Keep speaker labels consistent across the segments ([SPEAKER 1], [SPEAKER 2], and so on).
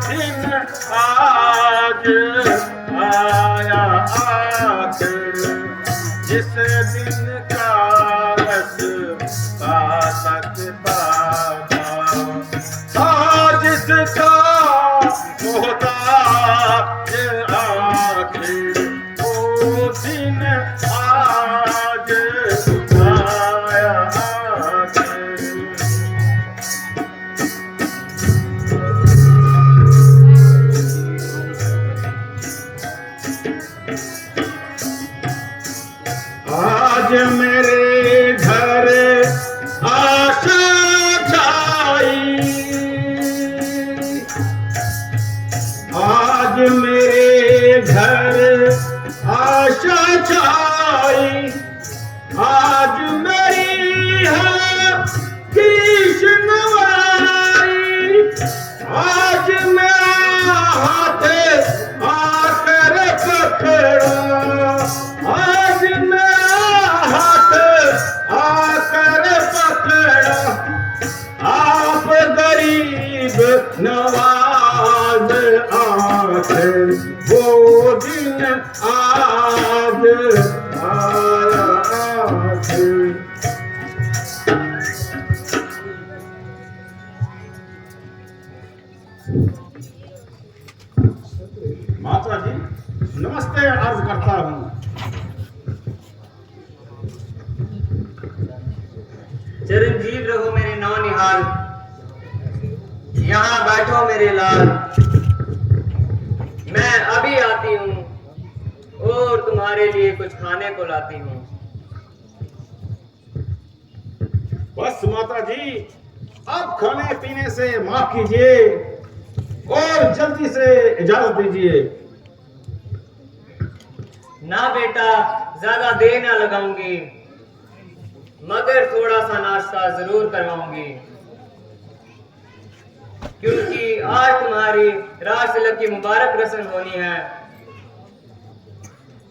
[SPEAKER 1] दिन आज आया आखिर, जिस दिन का रस पातक बाबा था, जिसका मोहताज आखिर वो दिन आज आया आखिर। आज मेरे घर आशा छाई, आज मेरे घर आशा छाई, आज मेरी है कृष्णवाई, आज मेरा हाथ आकर पकड़ा, आज मेरा हाथ आकर पकड़ा, आप गरीब नवाज आखिर वो दिन आज आया आखिर। माता जी नमस्ते अर्ज करता हूँ।
[SPEAKER 2] चिरंजीव रहो मेरे नौनिहाल, यहाँ बैठो मेरे लाल, मैं अभी आती हूँ और तुम्हारे लिए कुछ खाने को लाती हूँ।
[SPEAKER 1] बस माता जी अब खाने पीने से माफ कीजिए और जल्दी से इजाजत दीजिए।
[SPEAKER 2] ना बेटा, ज्यादा देर ना लगाऊंगी, मगर थोड़ा सा नाश्ता जरूर करवाऊंगी, क्योंकि आज तुम्हारी राज तिलक की मुबारक रस्म होनी है,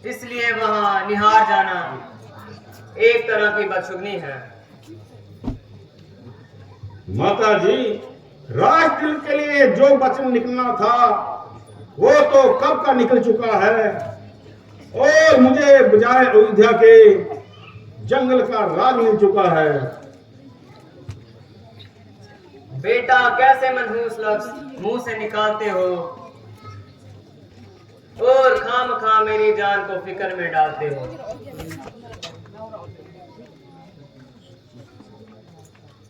[SPEAKER 2] इसलिए वहां निहार जाना एक तरह की बदशुगनी है।
[SPEAKER 1] माता जी राज तिलक के लिए जो वचन निकलना था वो तो कब का निकल चुका है, और मुझे बजाय अयोध्या के जंगल का राग मिल चुका है।
[SPEAKER 2] बेटा, कैसे मनहूस लफ्ज मुंह से निकालते हो और खामखा मेरी जान को फिक्र में डालते हो।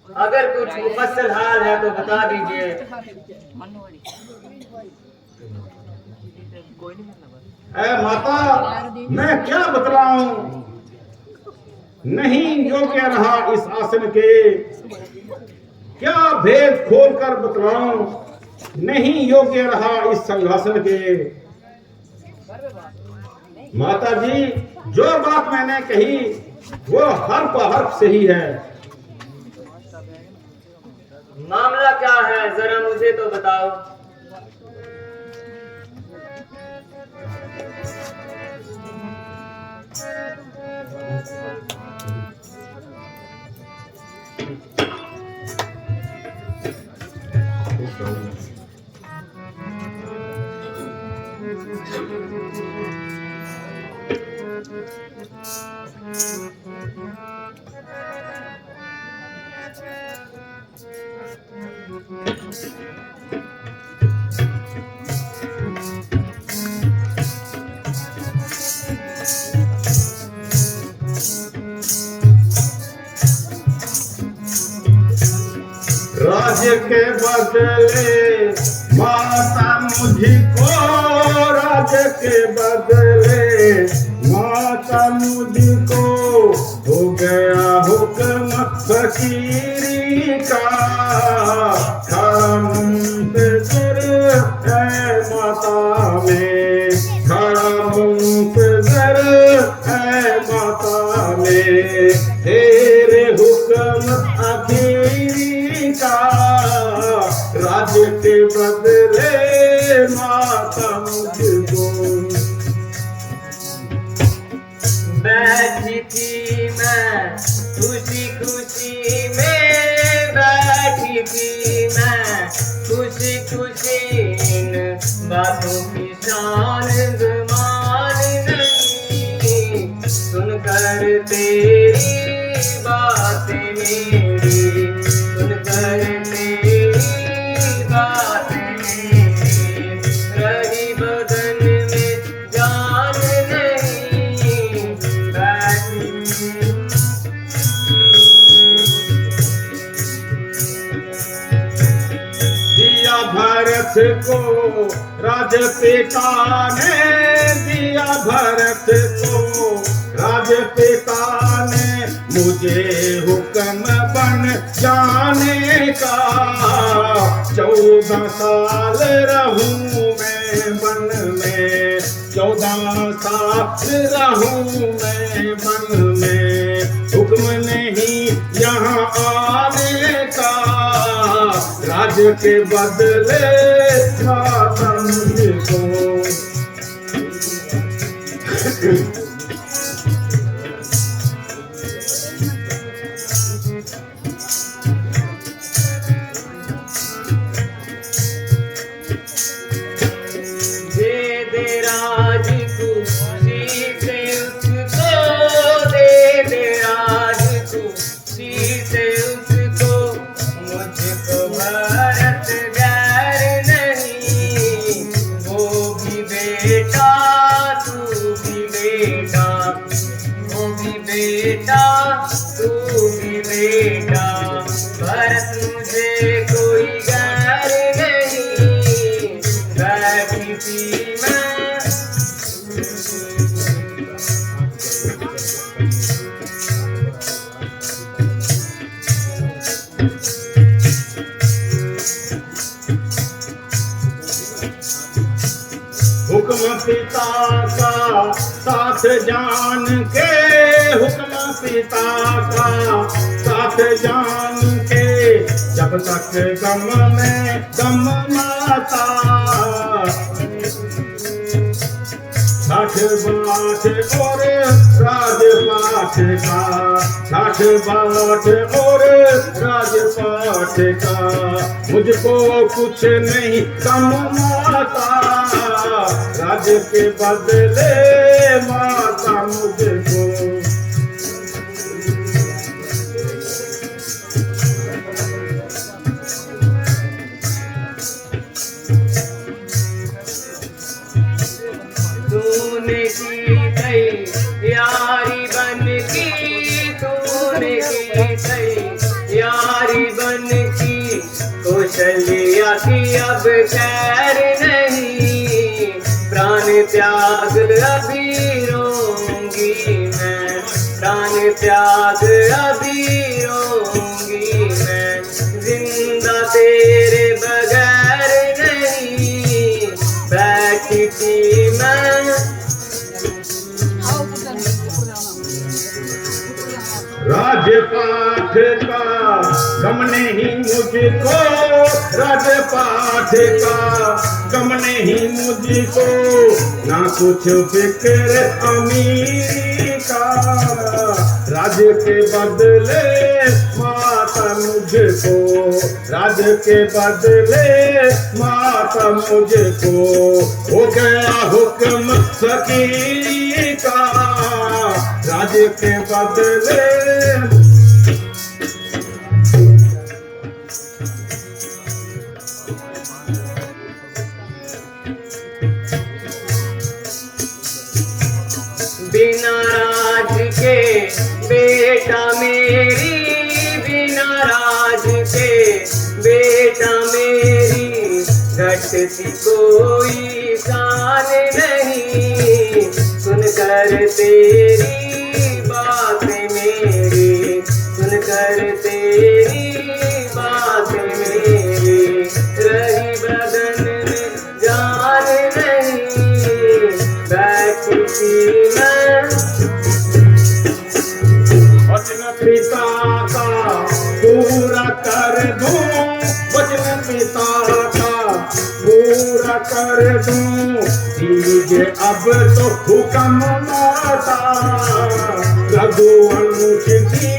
[SPEAKER 2] अगर कुछ मुफस्सल हाल है तो बता दीजिए।
[SPEAKER 1] माता मैं क्या बतलाऊं, नहीं योग्य रहा इस आसन के, क्या भेद खोल कर बतलाऊं, नहीं योग्य रहा इस संघासन के। माता जी जो बात मैंने कही वो हर्फ हर्फ सही है।
[SPEAKER 2] मामला क्या है जरा मुझे तो बताओ।
[SPEAKER 1] राज्य के बदले माता मुझको, राज्य के बदले माता मुझको, हो गया हुक्म फकीरी का, खड़ा मुंतजर है माता में, खड़ा मुंतजर है माता में, तेरे हुक्म अखीरी का, राज्य के बदले माता मुझको।
[SPEAKER 2] बैठी थी मैं खुशी खुशी में, बैठी थी मैं खुशी खुशी इन बातों की शान गुमान नहीं, सुनकर तेरी बातें मेरी, सुनकर तेरी बातें मेरी, रही बदन में जान नहीं बैठी।
[SPEAKER 1] दिया भरत को राजपिता ने, दिया भरत को राजपिता ने, मुझे हुक्म बन जाने का। 14 साल रहूं मैं वन में, 14 साल रहूं मैं वन में, हुक्म नहीं यहाँ आने का। राज के बदले माता मुझको।
[SPEAKER 2] दे दे राज खुशी से उसको, दे दे राज खुशी से उसको, मुझको भरत गैर नहीं। वो भी बेटा तू भी बेटा, वो भी बेटा तू भी बेटा, भरत मुझे कोई गैर नहीं। बैठी थी मैं
[SPEAKER 1] हुक्म पिता का साथ जान के, हुक्म पिता का साथ जान के, जब तक गम में गम माता। 60 बाट और राजपाठ का, 60 बाट और राजपाठ का, मुझको कुछ नहीं कम माता। राज के बदले माता मुझको।
[SPEAKER 2] तूने की तैयारी बन की, तूने की तैयारी बन की, कौशल्या की अब खैर नहीं। प्राण त्याग अभी रोऊंगी मैं, प्राण त्याग अभी रोऊंगी मैं, जिंदा तेरे बगैर नहीं बैठी थी मैं।
[SPEAKER 1] राजपाठ का गम नहीं मुझको, राजपाठ का गम नहीं मुझको, ना कुछ फिक्र अमीरी का। राज के बदले माता मुझको, राज के बदले माता मुझको, हो गया हुक्म सकी का। राज के बदले
[SPEAKER 2] बिना राज के बेटा मेरी, बिना राज के बेटा मेरी, घटती कोई शान नहीं। सुनकर तेरी बातें मेरी, सुनकर तेरी बातें मेरी, रही बदन में जान नहीं बैठी थी मैं।
[SPEAKER 1] वचन पिता का पूरा कर दूं, वचन पिता का पूरा पूरा कर दूं, दीजिए अब तो हुक्म माता, रघुवंश की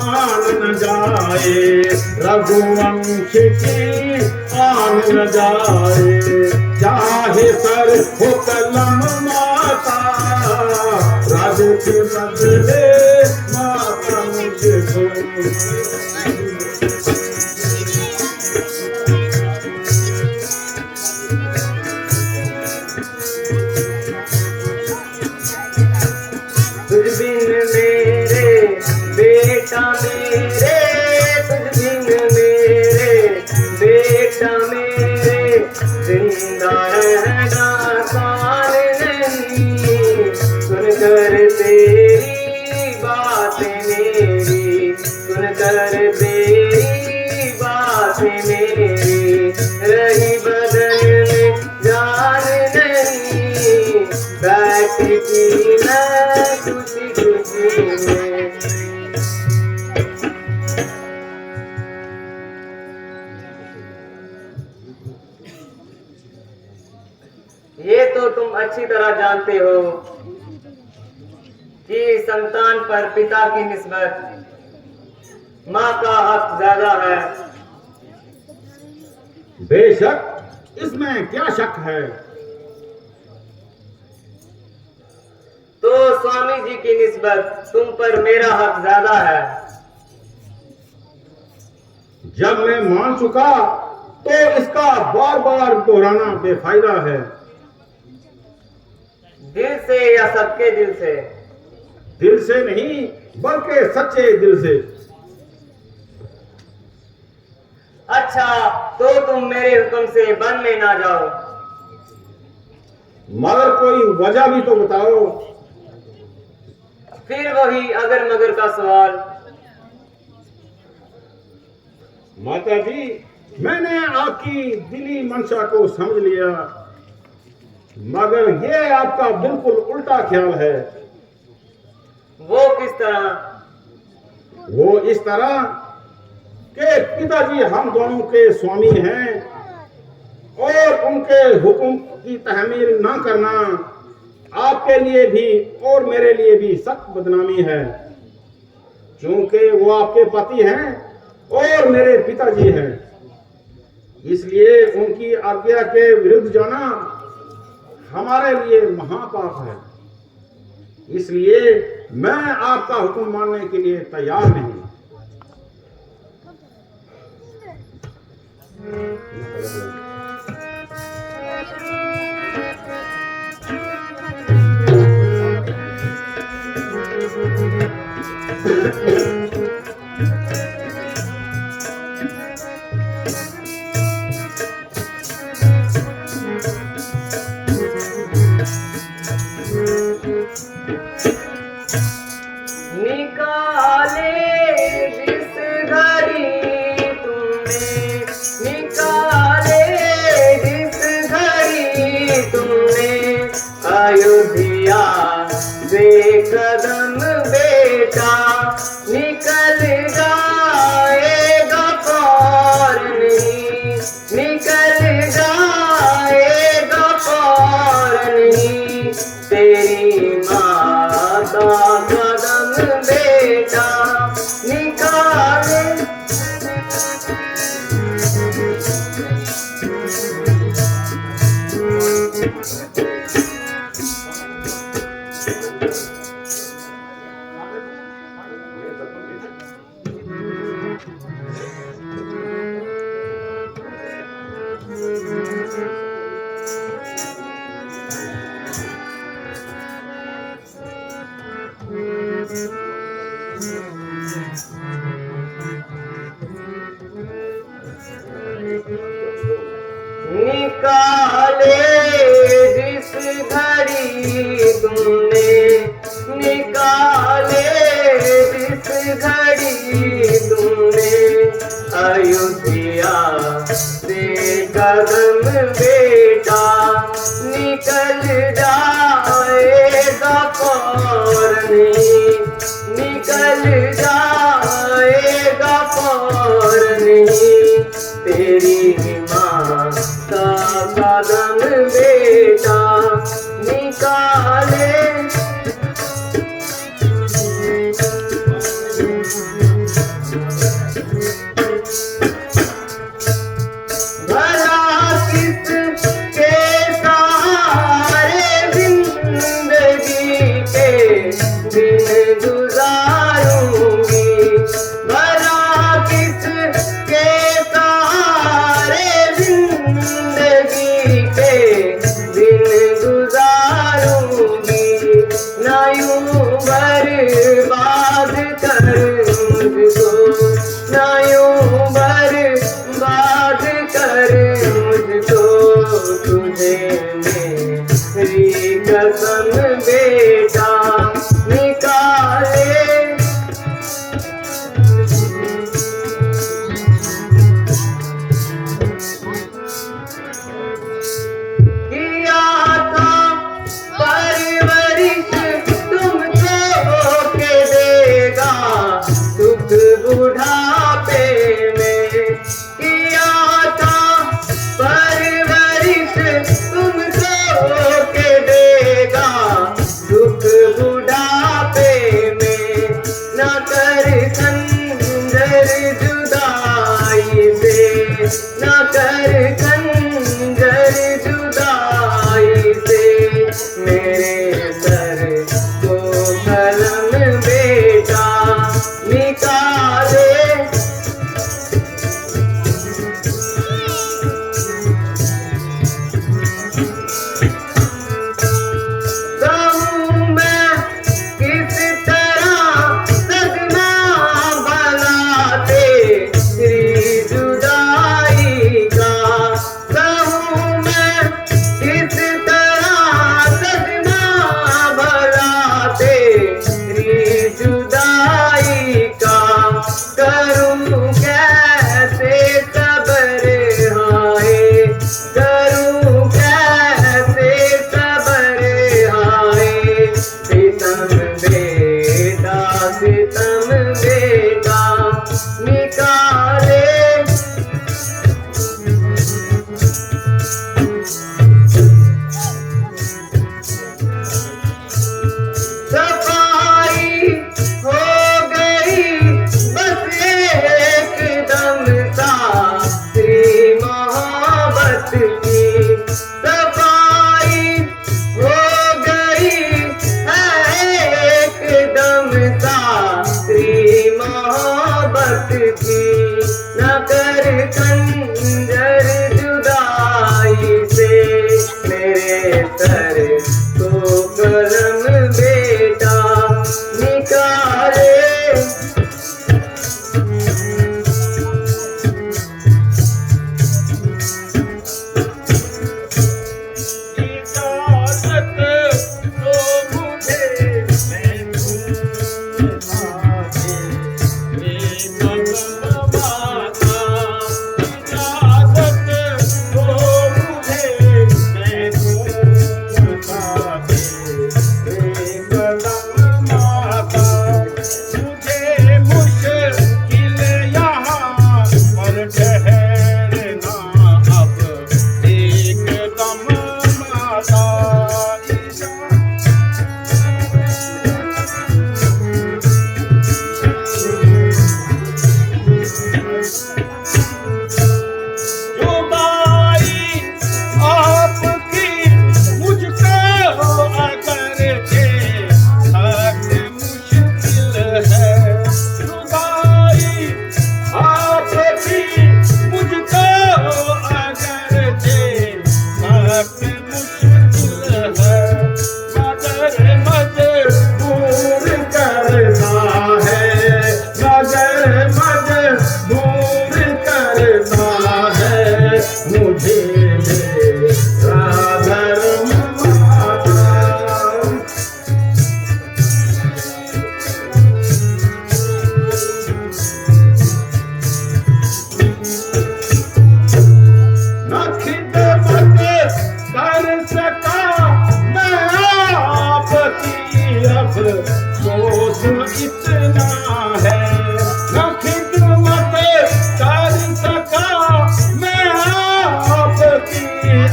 [SPEAKER 1] आन न जाए, रघुवंश की आन न जाए, चाहे सर हो कलम माता, राज के बदले माता मुझको।
[SPEAKER 2] तुझ बिन मेरे बेटा मेरे, तुझ बिन मेरे बेटा मेरे, जिंदा रहना काल नहीं, सुनकर तेरी बात मेरी, सुनकर तेरी बात मेरी, रही बदन में जान नहीं, बैठती मैं खुशी खुशी में। ये तो तुम अच्छी तरह जानते हो कि संतान पर पिता की निस्बत माँ का हक ज्यादा है।
[SPEAKER 1] बेशक, इसमें क्या शक है।
[SPEAKER 2] तो स्वामी जी की निस्बत तुम पर मेरा हक ज्यादा है।
[SPEAKER 1] जब मैं मान चुका तो इसका बार बार दोहराना बेफायदा है।
[SPEAKER 2] दिल से या सबके दिल से?
[SPEAKER 1] दिल से नहीं, बल्कि सच्चे दिल से।
[SPEAKER 2] अच्छा, तो तुम मेरे हुक्म से वन में ना जाओ।
[SPEAKER 1] मगर कोई वजह भी तो बताओ।
[SPEAKER 2] फिर वही अगर मगर का सवाल।
[SPEAKER 1] माता जी, मैंने आपकी दिली मंशा को समझ लिया, मगर ये आपका बिल्कुल उल्टा ख्याल है।
[SPEAKER 2] वो किस तरह?
[SPEAKER 1] वो इस तरह कि पिताजी हम दोनों के स्वामी हैं और उनके हुक्म की तहमील न करना आपके लिए भी और मेरे लिए भी सख्त बदनामी है, क्योंकि वो आपके पति हैं और मेरे पिताजी हैं। इसलिए उनकी आज्ञा के विरुद्ध जाना हमारे लिए महापाप है। इसलिए मैं आपका हुक्म मानने के लिए तैयार नहीं।
[SPEAKER 2] निकाले जिस घड़ी तुमने, निकाले जिस घड़ी तुमने, अयोध्या से कदम बेटा निकल जाएगा पार नहीं, निकल जाएगा पार नहीं, तेरी माता कदम बेटा निकाले। निकाले जिस घड़ी तुमने, निकाले जिस घड़ी तुमने, अयोध्या से कदम बेटा निकल जाएगा पार नहीं, निकल जाएगा पार नहीं, तेरी माता कदम बेटा निकाले। भला किसके सहारे जिंदगी के दिन गुजारूंगी। भला किसके सहारे जिंदगी के दिन गुजारूंगी। ना यूं बर्बाद कर मुझको, ना यूं बर्बाद कर मुझको, तुझे मेरी कसम बेटा निकाले। किया था परवरिश तुमको के देगा दुख बुढ़ापे में। किया था परवरिश तुमको के देगा दुख बुढ़ापे में। ना कर खंजर जुदाई से, ना कर खंजर जुदाई से, मेरे सर को कलम बेटा निकाले।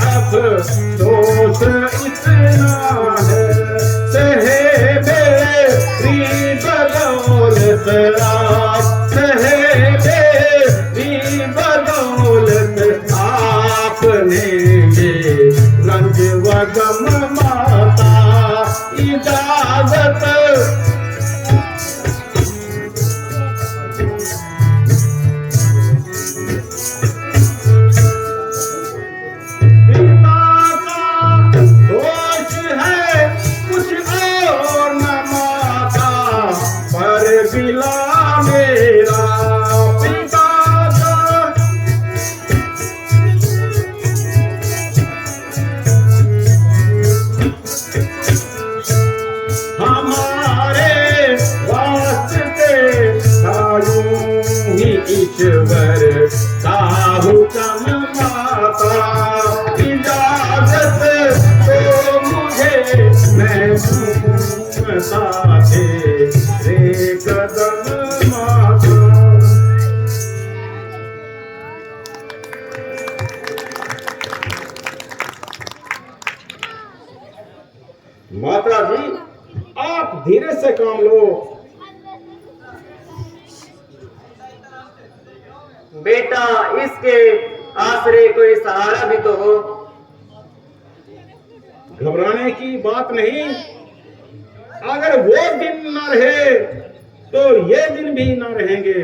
[SPEAKER 1] अफसोस इतना है, सहे मेरी बदौलत आप, सहे मेरी बदौलत आपने ये रंज व गम माता इजाजत। ईश्वर का हुक्म माता इजाजत तो मुझे महसूस साथे रे कदम माता। माता जी आप धीरे से काम लो।
[SPEAKER 2] बेटा इसके आसरे कोई सहारा भी तो हो।
[SPEAKER 1] घबराने की बात नहीं, अगर वो दिन न रहे तो ये दिन भी न रहेंगे।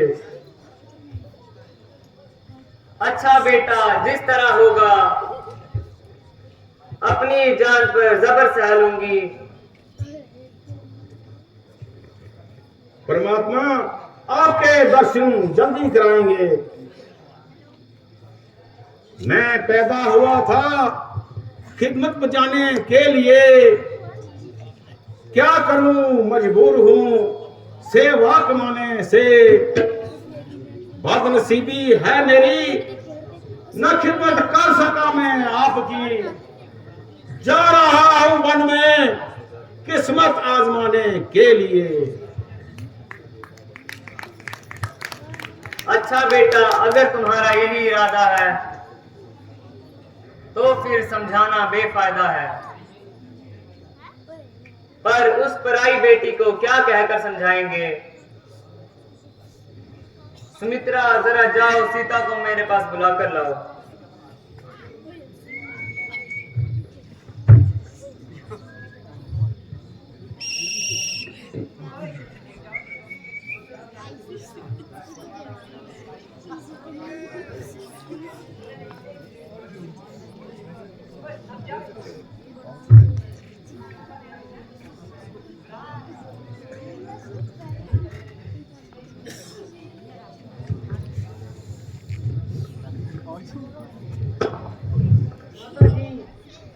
[SPEAKER 2] अच्छा बेटा जिस तरह होगा अपनी जान पर जबर सह लूंगी।
[SPEAKER 1] परमात्मा आपके दर्शन जल्दी कराएंगे। मैं पैदा हुआ था खिदमत बचाने के लिए, क्या करूं मजबूर हूं सेवा कमाने से। बदनसीबी है मेरी न खिदमत कर सका मैं आपकी, जा रहा हूं वन में किस्मत आजमाने के लिए।
[SPEAKER 2] अच्छा बेटा अगर तुम्हारा यही इरादा है तो फिर समझाना बेफायदा है, पर उस पराई बेटी को क्या कहकर समझाएंगे। सुमित्रा जरा जाओ सीता को मेरे पास बुला कर लाओ।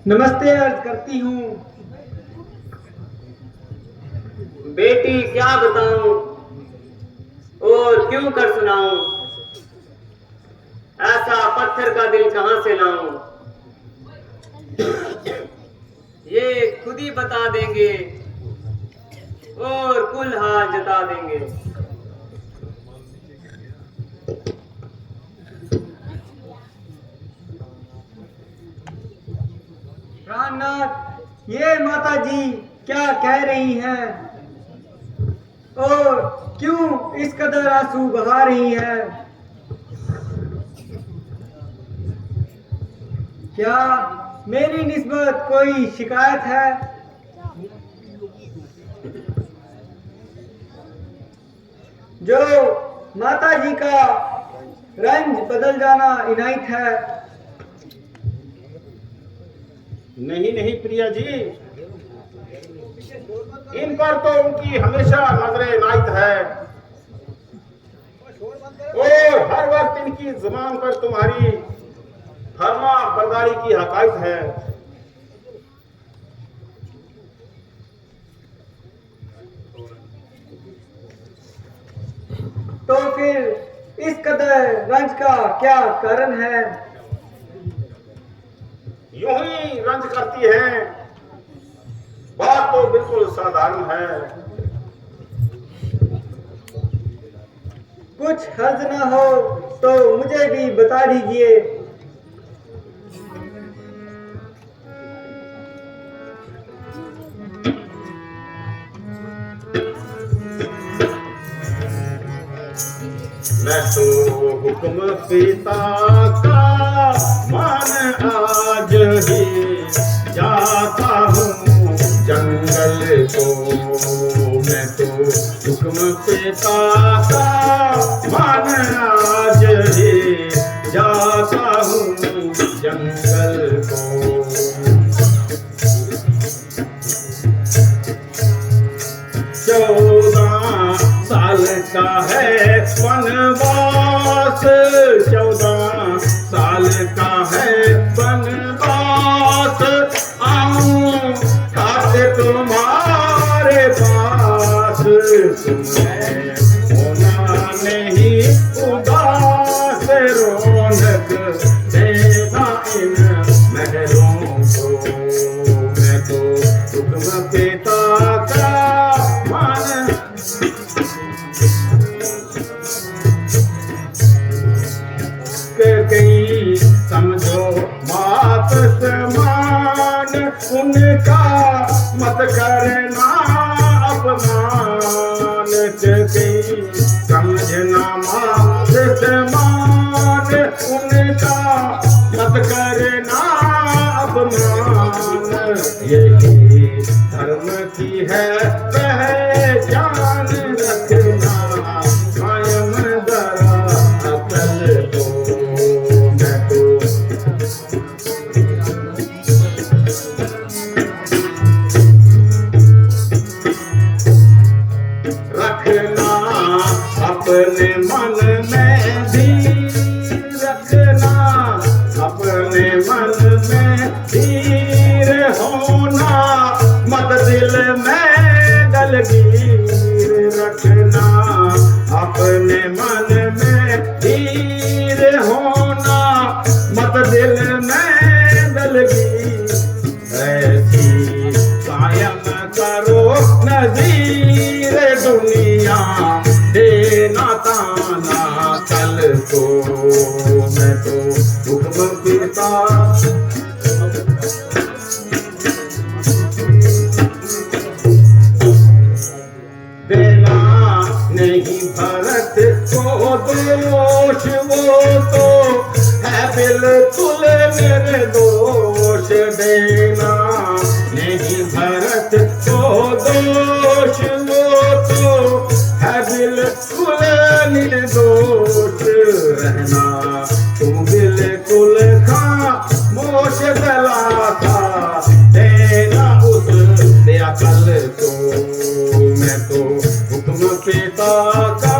[SPEAKER 3] नमस्ते अर्ज करती हूँ।
[SPEAKER 2] बेटी क्या बताऊं और क्यों कर सुनाऊं, ऐसा पत्थर का दिल कहां से लाऊं। ये खुद ही बता देंगे और कुल हाल जता देंगे।
[SPEAKER 3] प्राणनाथ ये माता जी क्या कह रही हैं और क्यों इस कदर आंसू बहा रही हैं। क्या मेरी निस्बत कोई शिकायत है। जो माता जी का रंज बदल जाना इनायत है।
[SPEAKER 1] नहीं नहीं प्रिया जी, इन पर तो उनकी हमेशा नजर इनायत है और हर वक्त इनकी जुबान पर तुम्हारी फरमा बरदारी की हकायत है।
[SPEAKER 3] तो फिर इस कदर रंज का क्या कारण है।
[SPEAKER 1] यूं ही रंज करती है, बात तो बिल्कुल साधारण है।
[SPEAKER 3] कुछ हर्ज ना हो तो मुझे भी बता दीजिए।
[SPEAKER 1] मैं तो हुक्म पिता का मान आज ही जाता हूँ जंगल को। मैं तो हुक्म पिता का मान आज ही जाता हूँ जंगल को। 14 साल का है वनवास, 14 साल का है वनवास। आऊं खाते तुम्हारे पास, तुम्हें होना नहीं उदास। रौनक देना इन महलों को। मैं तो हुक्म पिता का मान कहीं समझो बात समान। उनका मत करना अपमान, कहीं समझना बात समान। उनका मत करना अपमान। यही धर्म की है पहचान, रखना कायम जरा अकल को। मैं तो रखना अपने मन में धीर, रखना अपने मन में धीर। होना मत दिल में दलगीर, रखना अपने मन में धीर। होना मत दिल में दलगीर। ऐसी कायम करो नज़ीर, दुनिया देना ताना कल को। मैं तो हुक्म पिता देना नहीं भरत को दोष, वो तो है बिल्कुल निर्दोष। देना नहीं भरत को दोष, वो तो है बिल्कुल निर्दोष। रहना तुम बिल्कुल खामोश गलाता, देना उस बेअकल को। मैं तो हुक्म पिता का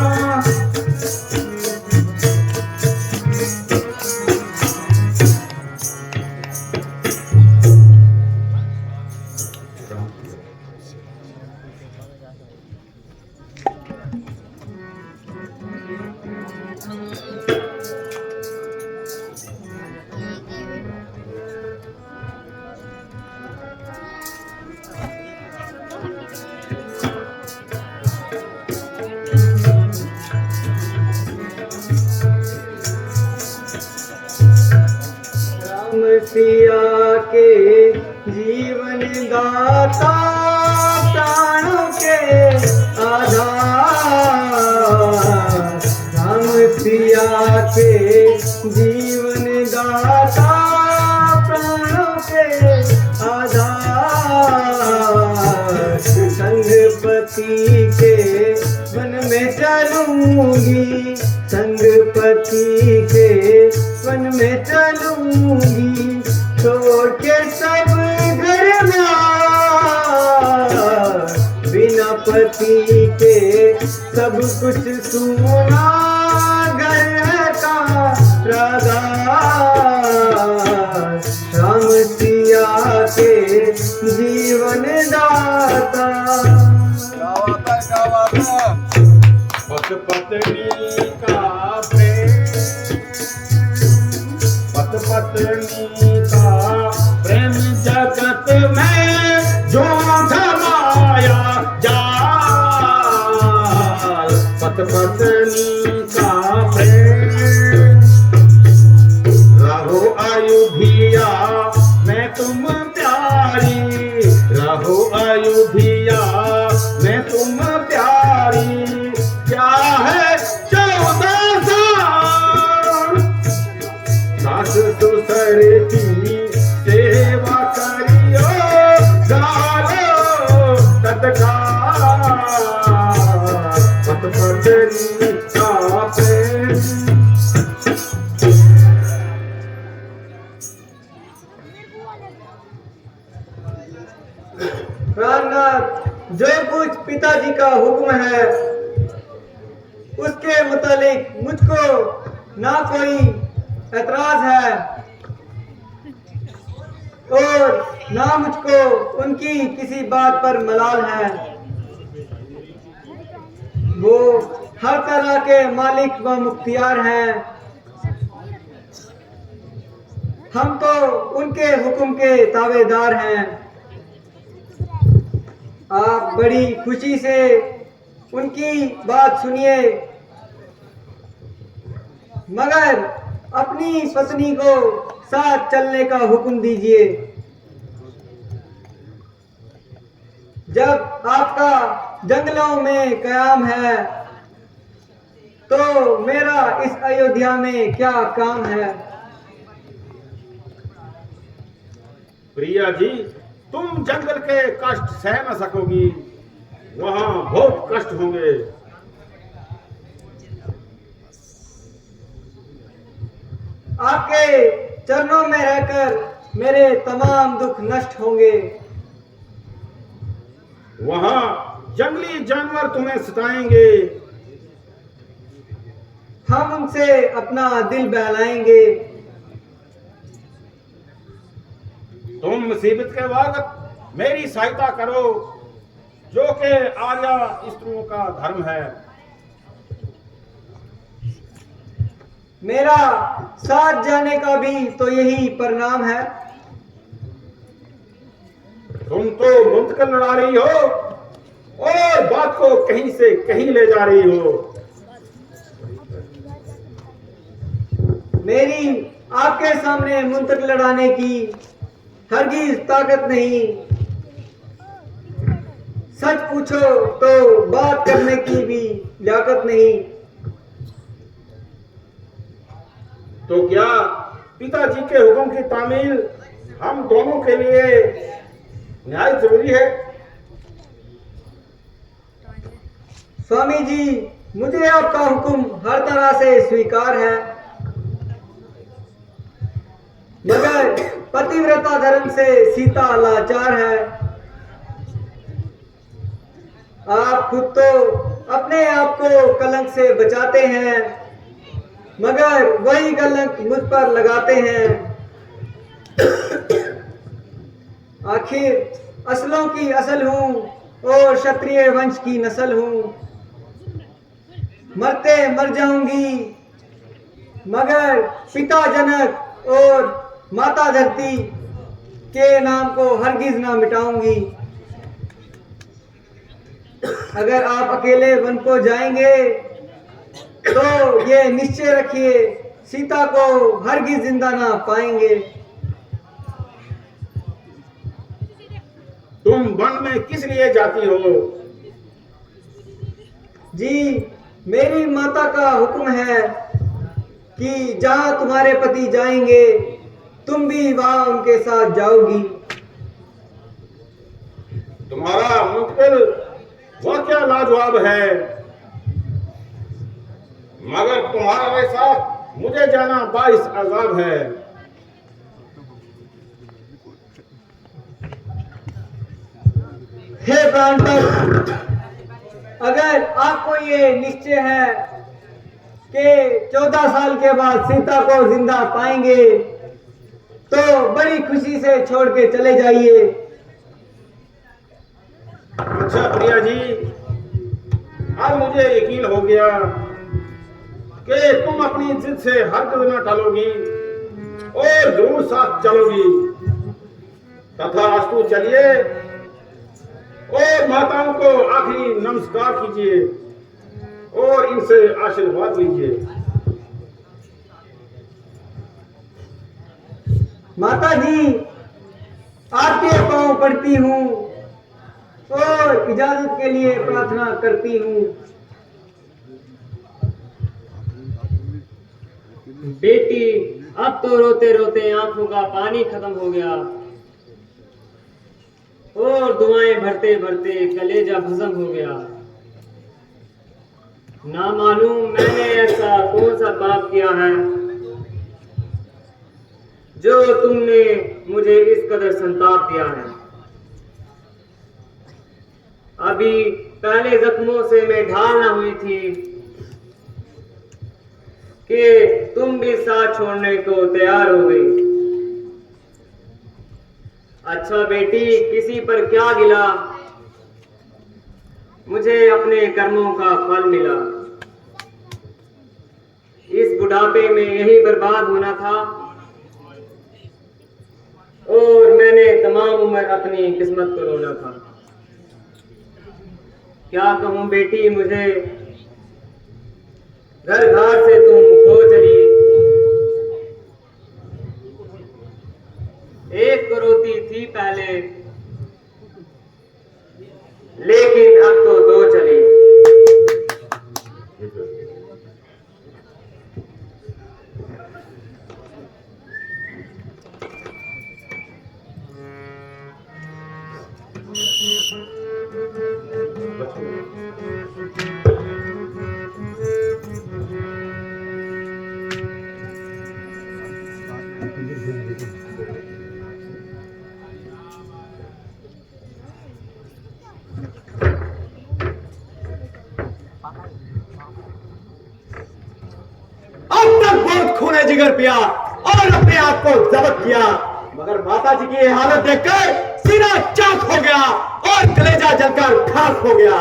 [SPEAKER 3] सिया के जीवन दाता, प्राणों के आधार। राम सिया के जीवन दाता, प्राणों के आधार। संगपति के वन में चलूंगी, संगपति के वन में चलूंगी। छोड़ के सब घर बिना पति के सब कुछ सुना घर का राधा। राम सिया के जीवन दाता।
[SPEAKER 1] पत पत्नी का प्रेम, पत पत्नी का प्रेम जगत में जो थमाया जाल। पत पत्नी का प्रेम, रहो अयोध्या में तुम प्यारी, रहो अयोध्या में तुम प्यारी। क्या है 14
[SPEAKER 3] प्राणनाथ, जो कुछ पिताजी का हुक्म है उसके मुतालिक मुझको ना कोई एतराज है और ना मुझको उनकी किसी बात पर मलाल है। वो हर तरह के मालिक व मुख्तियार हैं। हम तो उनके हुक्म के ताबेदार हैं। आप बड़ी खुशी से उनकी बात सुनिए, मगर अपनी पत्नी को साथ चलने का हुक्म दीजिए। जब आपका जंगलों में कयाम है तो मेरा इस अयोध्या में क्या काम है।
[SPEAKER 1] प्रिया जी, तुम जंगल के कष्ट सह न सकोगी, वहां बहुत कष्ट होंगे।
[SPEAKER 3] आपके चरणों में रहकर मेरे तमाम दुख नष्ट होंगे।
[SPEAKER 1] वहां जंगली जानवर तुम्हें सताएंगे।
[SPEAKER 3] हम उनसे अपना दिल बहलाएंगे।
[SPEAKER 1] तुम मुसीबत के वक्त मेरी सहायता करो, जो कि आर्या स्त्रियों का धर्म है।
[SPEAKER 3] मेरा साथ जाने का भी तो यही परिणाम है।
[SPEAKER 1] तुम तो मुंतकिल लड़ा रही हो और बात को कहीं से कहीं ले जा रही हो।
[SPEAKER 3] मेरी आपके सामने मुंतक लड़ाने की हरगिज ताकत नहीं। सच पूछो तो बात करने की भी लियाकत नहीं।
[SPEAKER 1] तो क्या पिताजी के हुक्म की तामील हम दोनों के लिए न्याय जरूरी है?
[SPEAKER 3] स्वामी जी, मुझे आपका हुक्म हर तरह से स्वीकार है, मगर पतिव्रता धर्म से सीता लाचार है। आप खुद तो अपने आप को कलंक से बचाते हैं, मगर वही कलंक मुझ पर लगाते हैं। आखिर असलों की असल हूं और क्षत्रिय वंश की नस्ल हूं। मरते मर जाऊंगी, मगर पिता जनक और माता धरती के नाम को हरगिज ना मिटाऊंगी। अगर आप अकेले वन को जाएंगे तो ये निश्चय रखिए, सीता को हरगिज जिंदा ना पाएंगे।
[SPEAKER 1] तुम वन में किस लिए जाती हो?
[SPEAKER 3] जी, मेरी माता का हुक्म है कि जहां तुम्हारे पति जाएंगे तुम भी वहां उनके साथ जाओगी।
[SPEAKER 1] तुम्हारा मुंतकिल वह क्या लाजवाब है, मगर तुम्हारे साथ मुझे जाना बाइस अजाब है।
[SPEAKER 3] हे प्राणनाथ, अगर आपको ये निश्चय है कि 14 साल के बाद सीता को जिंदा पाएंगे तो बड़ी खुशी से छोड़ के चले जाइए।
[SPEAKER 1] अच्छा प्रिया जी, अब मुझे यकीन हो गया कि तुम अपनी जिद से हरगिज़ न टालोगी और जरूर साथ चलोगी। तथास्तु, चलिए और माताओं को आखिरी नमस्कार कीजिए और इनसे आशीर्वाद लीजिए।
[SPEAKER 3] माता जी, आपके पांव पड़ती हूँ और इजाजत के लिए प्रार्थना करती हूँ।
[SPEAKER 2] बेटी, अब तो रोते रोते आंखों का पानी खत्म हो गया और दुआएं भरते भरते कलेजा भस्म हो गया। ना मालूम मैंने ऐसा कौन सा पाप किया है जो तुमने मुझे इस कदर संताप दिया है। अभी पहले जख्मों से मैं ढाल न हुई थी कि तुम भी साथ छोड़ने को तैयार हो गई। अच्छा बेटी, किसी पर क्या गिला, मुझे अपने कर्मों का फल मिला। इस बुढ़ापे में यही बर्बाद होना था और मैंने तमाम उम्र अपनी किस्मत को रोना था। क्या कहूं बेटी, मुझे घर घर से तुम खो चली। एक करोती थी पहले, लेकिन अब तो दो चली।
[SPEAKER 3] खूने जिगर पिया और अपने आप को जब्त किया, मगर माता जी की हालत देखकर सीना चाक हो गया और कलेजा जलकर खाक हो गया।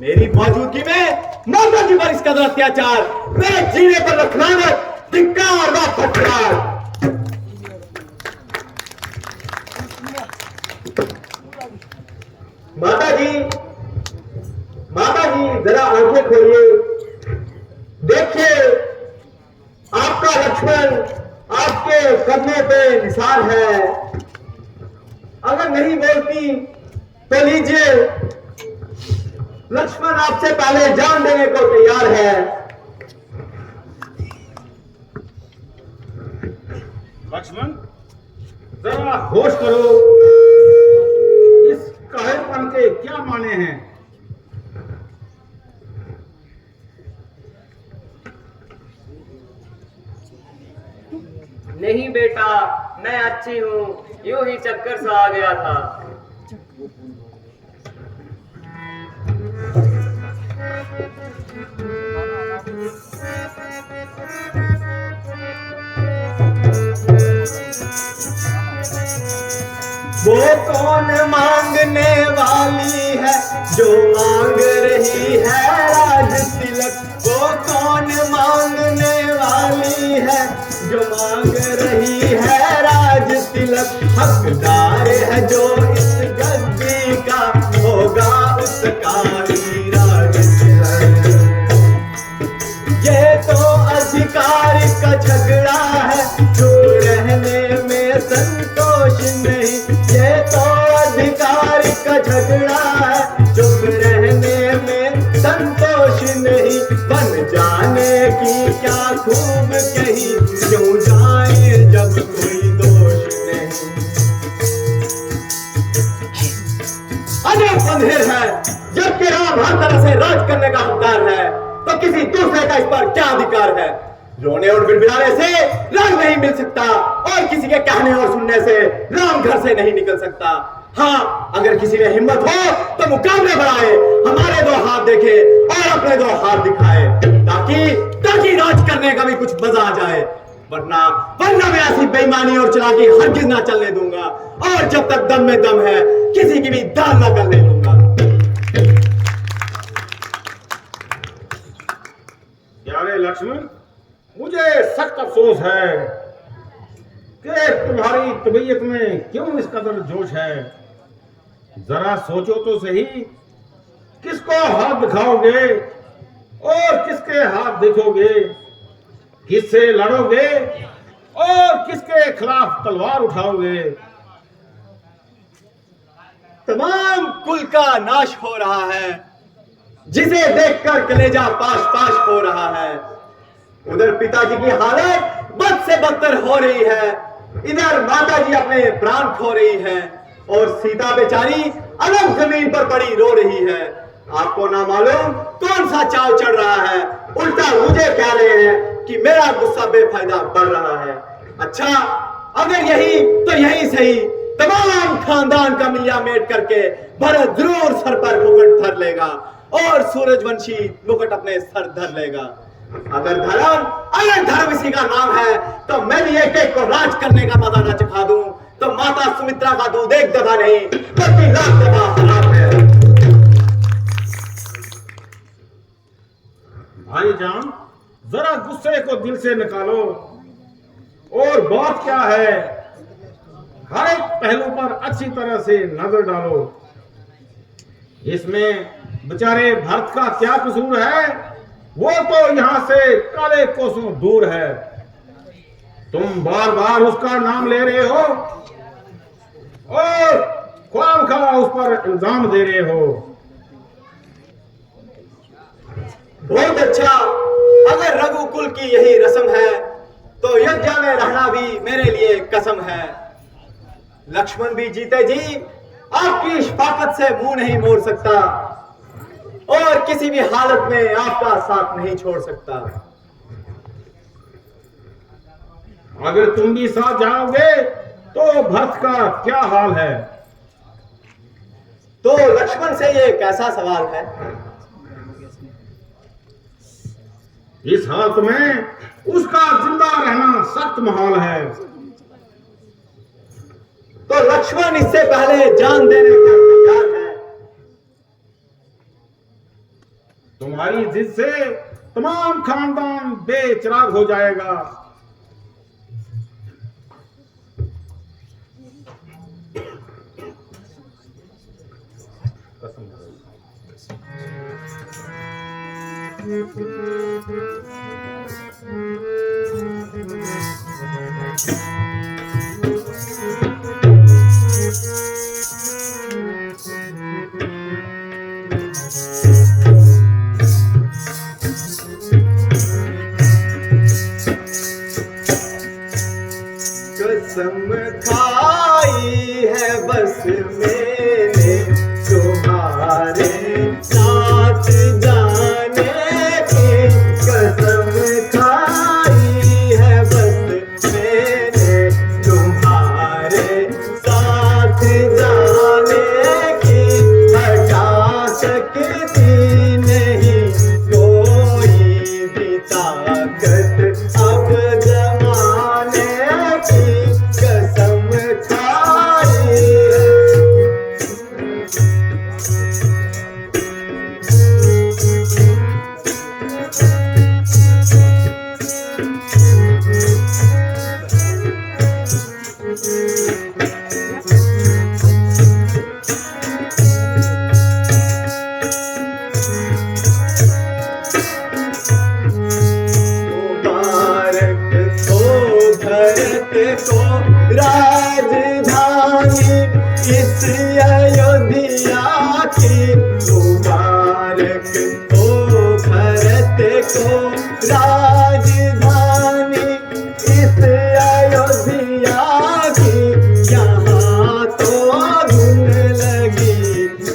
[SPEAKER 3] मेरी मौजूदगी में माता जी पर इस कदर अत्याचार, मेरे जीने पर रखलानत, धिक्कार व फटकार। माता जी जरा आंखें खोलिए, देखिए आपका लक्ष्मण आपके कदमों पे निसार है। अगर नहीं बोलती तो लीजिए, लक्ष्मण आपसे पहले जान देने को तैयार है।
[SPEAKER 1] लक्ष्मण, जरा होश करो, इस काहिरपन के क्या माने हैं?
[SPEAKER 2] नहीं बेटा, मैं अच्छी हूँ, यूं ही चक्कर सा आ गया था।
[SPEAKER 3] वो कौन मांगने वाली है जो मांग रही है राज तिलक? वो कौन मांगने वाली है जो मांग रही है राज तिलक? हकदार है जो इस गद्दी का, होगा उसका ही राज तिलक। ये तो अधिकार का झगड़ा है जो रहने में संतोष नहीं। ये तो अधिकार का झगड़ा है जो रहने में संतोष नहीं। बन जाने की क्या खूब कही, क्यों जाए जब कोई दोष नहीं। अजब बंधेर है, जबकि राम हर तरह से राज करने का हकदार है, तो किसी दूसरे का इस पर क्या अधिकार है? रोने और बिड़बिड़ाने से राम नहीं मिल सकता और किसी के कहने और सुनने से राम घर से नहीं निकल सकता। हाँ, अगर किसी में हिम्मत हो तो मुकाबले बढ़ाए, हमारे दो हाथ देखे और अपने दो हाथ दिखाए, ताकि राज करने का भी कुछ मजा आ जाए। वरना मैं ऐसी बेईमानी और चालाकी हरगिज ना चलने दूंगा, और जब तक दम में दम है किसी की भी दाल ना गलने दूंगा।
[SPEAKER 1] प्यारे लक्ष्मण, मुझे सख्त अफसोस है कि तुम्हारी तबीयत में क्यों इस कदर जोश है। जरा सोचो तो सही, किसको हाथ दिखाओगे और किसके हाथ देखोगे? किससे लड़ोगे और किसके खिलाफ तलवार उठाओगे?
[SPEAKER 3] तमाम कुल का नाश हो रहा है, जिसे देखकर कलेजा पाश पाश हो रहा है। उधर पिताजी की हालत बद से बदतर हो रही है, इधर माता जी अपने प्राण खो रही है, और सीता बेचारी अलग जमीन पर पड़ी रो रही है। आपको ना मालूम कौन सा चाव चढ़ रहा है, उल्टा मुझे कह रहे हैं कि मेरा गुस्सा बेफायदा बढ़ रहा है। अच्छा,
[SPEAKER 4] अगर यही तो यही सही, तमाम खानदान का मिलिया मेट करके भरत जरूर सर पर मुकुट धर लेगा और सूरजवंशी मुकुट अपने सर धर लेगा। अगर धर्म इसी का नाम है तो मैं भी एक एक को राज करने का मजा न चखा दूं तो माता सुमित्रा का दूध एक दफा नहीं बल्कि लाख दफा हराम है।
[SPEAKER 1] भाईजान, जरा गुस्से को दिल से निकालो और बात क्या है हर एक पहलू पर अच्छी तरह से नजर डालो। इसमें बेचारे भरत का क्या कसूर है? वो तो यहां से काले कोसों दूर है। तुम बार बार उसका नाम ले रहे हो और ख्वामखा उस पर इल्जाम दे रहे हो।
[SPEAKER 4] बहुत अच्छा, अगर रघुकुल की यही रस्म है तो यज्ञ में रहना भी मेरे लिए कसम है। लक्ष्मण भी जीते जी आपकी शफाकत से मुंह नहीं मोड़ सकता और किसी भी हालत में आपका साथ नहीं छोड़ सकता।
[SPEAKER 1] अगर तुम भी साथ जाओगे तो भरत का क्या हाल है?
[SPEAKER 4] तो लक्ष्मण से ये कैसा सवाल है?
[SPEAKER 1] इस हालत में उसका जिंदा रहना सख्त महाल है।
[SPEAKER 4] तो लक्ष्मण इससे पहले जान देने को तैयार है।
[SPEAKER 1] तुम्हारी जिद से तमाम खानदान बेचिराग हो जाएगा।
[SPEAKER 4] कसम खाई है बस मैंने तुम्हारे साथ जाने की, कसम खाई है बस मैंने तुम्हारे साथ जाने की, हटा सकती नहीं कोई भी ताकत अब जमाने की, कसम खाई मुबारक हो भरत को राजधानी इस अयोध्या की, मुबारक हो भरत को राजधानी इस अयोध्या की, यहाँ तो धुन लगी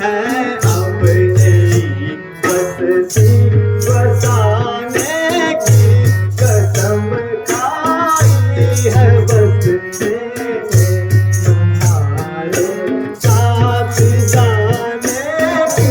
[SPEAKER 4] है अब यही बसती बसाने की, कसम खाई है बस मैंने तुम्हारे साथ जाने की।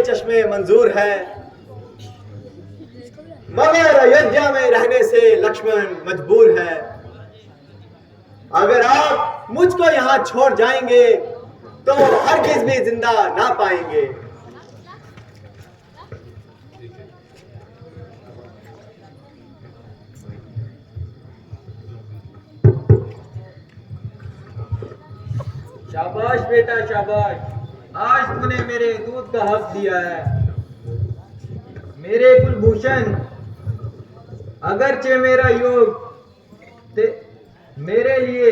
[SPEAKER 4] चश्मे मंजूर है, मगर अयोध्या में रहने से लक्ष्मण मजबूर है। अगर आप मुझको यहाँ छोड़ जाएंगे तो हरगिज भी जिंदा ना पाएंगे।
[SPEAKER 3] शाबाश बेटा शाबाश, आज तूने मेरे दूध का हक दिया है। मेरे कुलभूषण, अगरचे मेरा योग मेरे लिए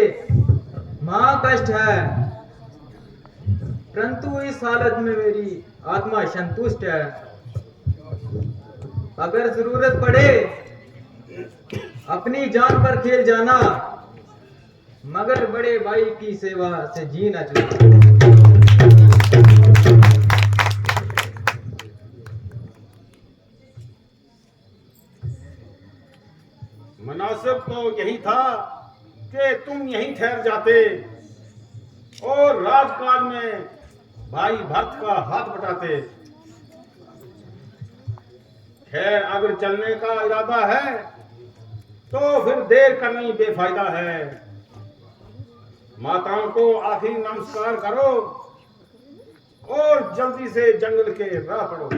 [SPEAKER 3] महाकष्ट है, परंतु इस हालत में मेरी आत्मा संतुष्ट है। अगर जरूरत पड़े अपनी जान पर खेल जाना, मगर बड़े भाई की सेवा से जी न छूटे।
[SPEAKER 1] मुनासिब तो यही था कि तुम यहीं ठहर जाते और राजकाज में भाई भक्त का हाथ बटाते। खैर, अगर चलने का इरादा है तो फिर देर करनी बेफायदा है। माताओं को आखिरी नमस्कार करो और जल्दी से जंगल के राह पड़ो।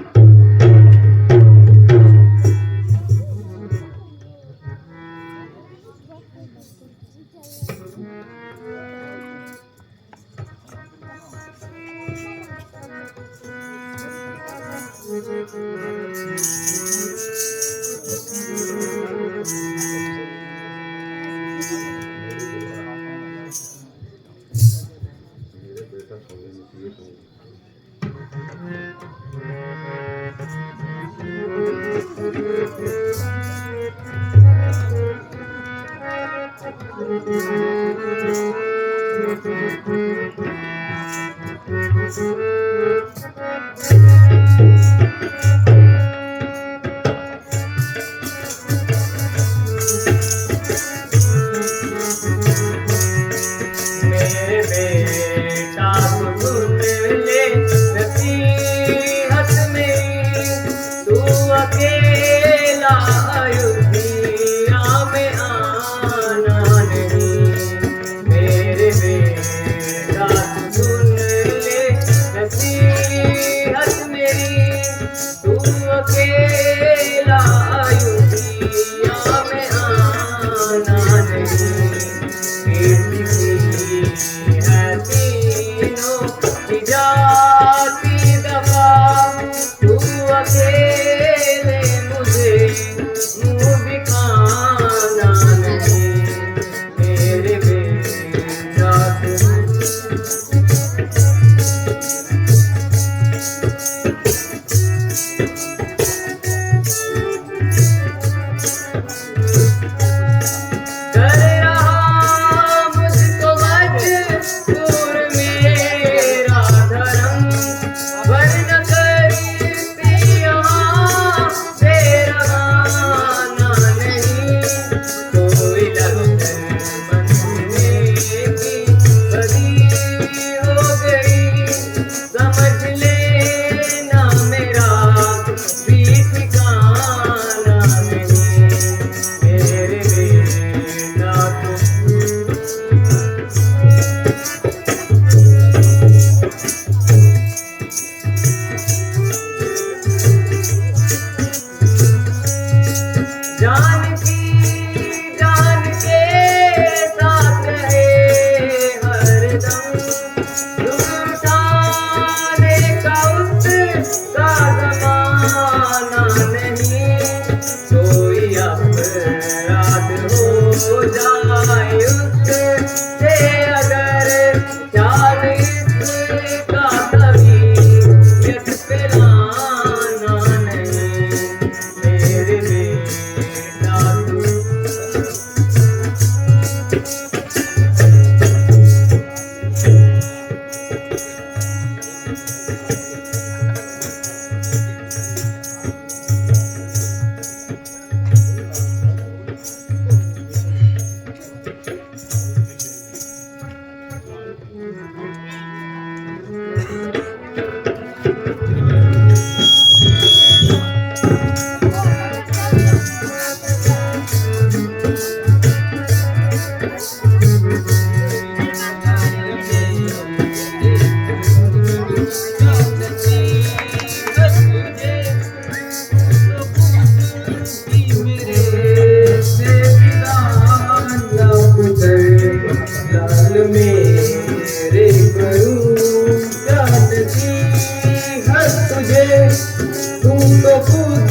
[SPEAKER 3] तू तो खुद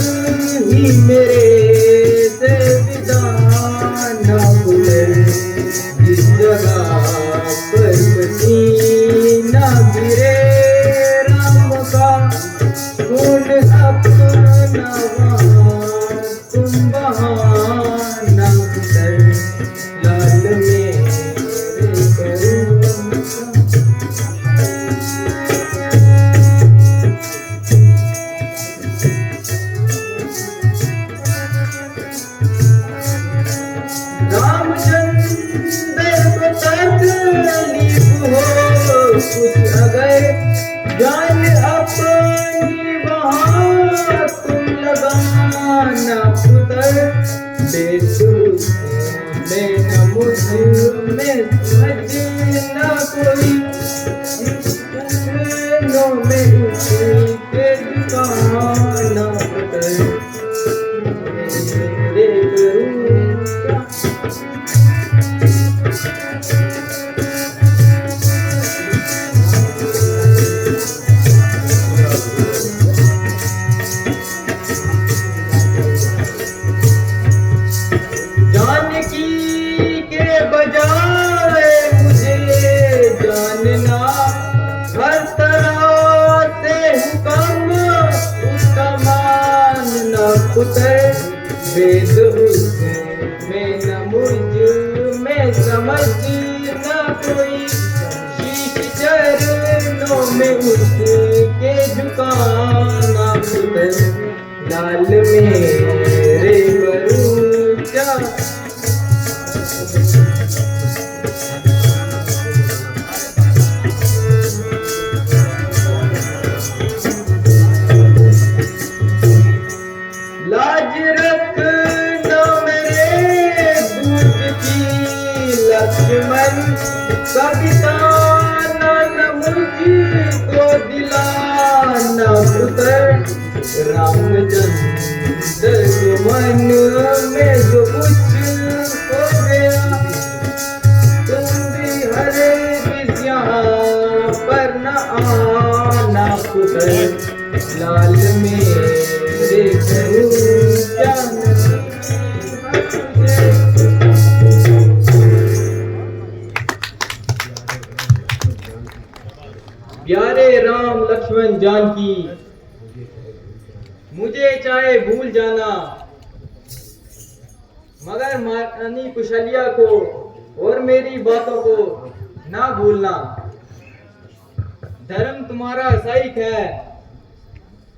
[SPEAKER 3] ही मेरे से विदा न हुए, इस जगह पर पसीना गिरे राम का, कौन अपना वहाँ तुम बहाना कर, लाल मेरे करूँ रामचंद्र को तकलीफ हो कुछ अगर, जान अपनी वहाँ तुम लगाना पुत्र, बेसुध में न मुझ में समझना कोई, नो में उसके दुकाना पुत्र, मेरे करूँ क्या? जानकी के बजाय मुझे जानना, हर तरह से हुक्म उसका मानना पुत्र, वेद उसमें न मुझ में समझना कोई, शीश चरणों में उसके झुकाना पुत्र, लाल मेरे करूँ क्या? लाज रखना मेरे दूध की लक्ष्मण, कविता न मुझको दिलाना पुत्र, रामचंद्र मन में जो कुछ हो गया, तुम भी हर यहाँ पर न आना पुत्र, लाल मेरे करूँ क्या? प्यारे राम लक्ष्मण जानकी, मुझे चाहे भूल जाना, मगर महारानी कुशल्या को और मेरी बातों को ना भूलना। धर्म तुम्हारा सहायक है,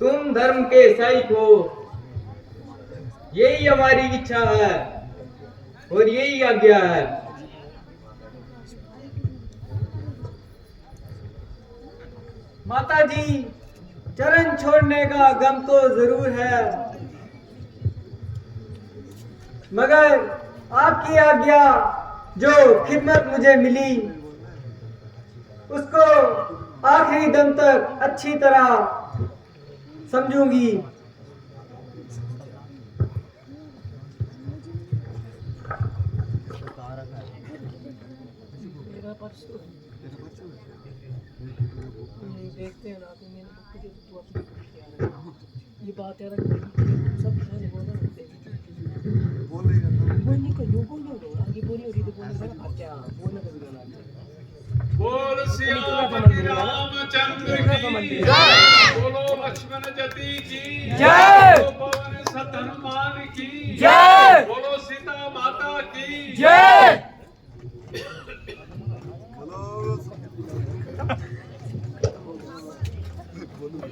[SPEAKER 3] तुम धर्म के सहायक हो, यही हमारी इच्छा है और यही आज्ञा है। माता जी, चरण छोड़ने का गम तो जरूर है, मगर आपकी आज्ञा जो खिदमत मुझे मिली उसको आखिरी दम तक अच्छी तरह समझूंगी।
[SPEAKER 5] देखते हैं ना तो मैंने मुझे तो अपनी ये बात यार सब मैंने बोलने का यो बोल दो आगे बोलिए और इधर बोलने का क्या बोलने का भी बोलना
[SPEAKER 1] बोल सियापति रामचंद्र की जय, बोलो लक्ष्मण जति की
[SPEAKER 3] जय,
[SPEAKER 1] बोलो पवन सत हनुमान की
[SPEAKER 3] जय,
[SPEAKER 1] बोलो सीता माता की
[SPEAKER 3] जय।
[SPEAKER 1] बोलो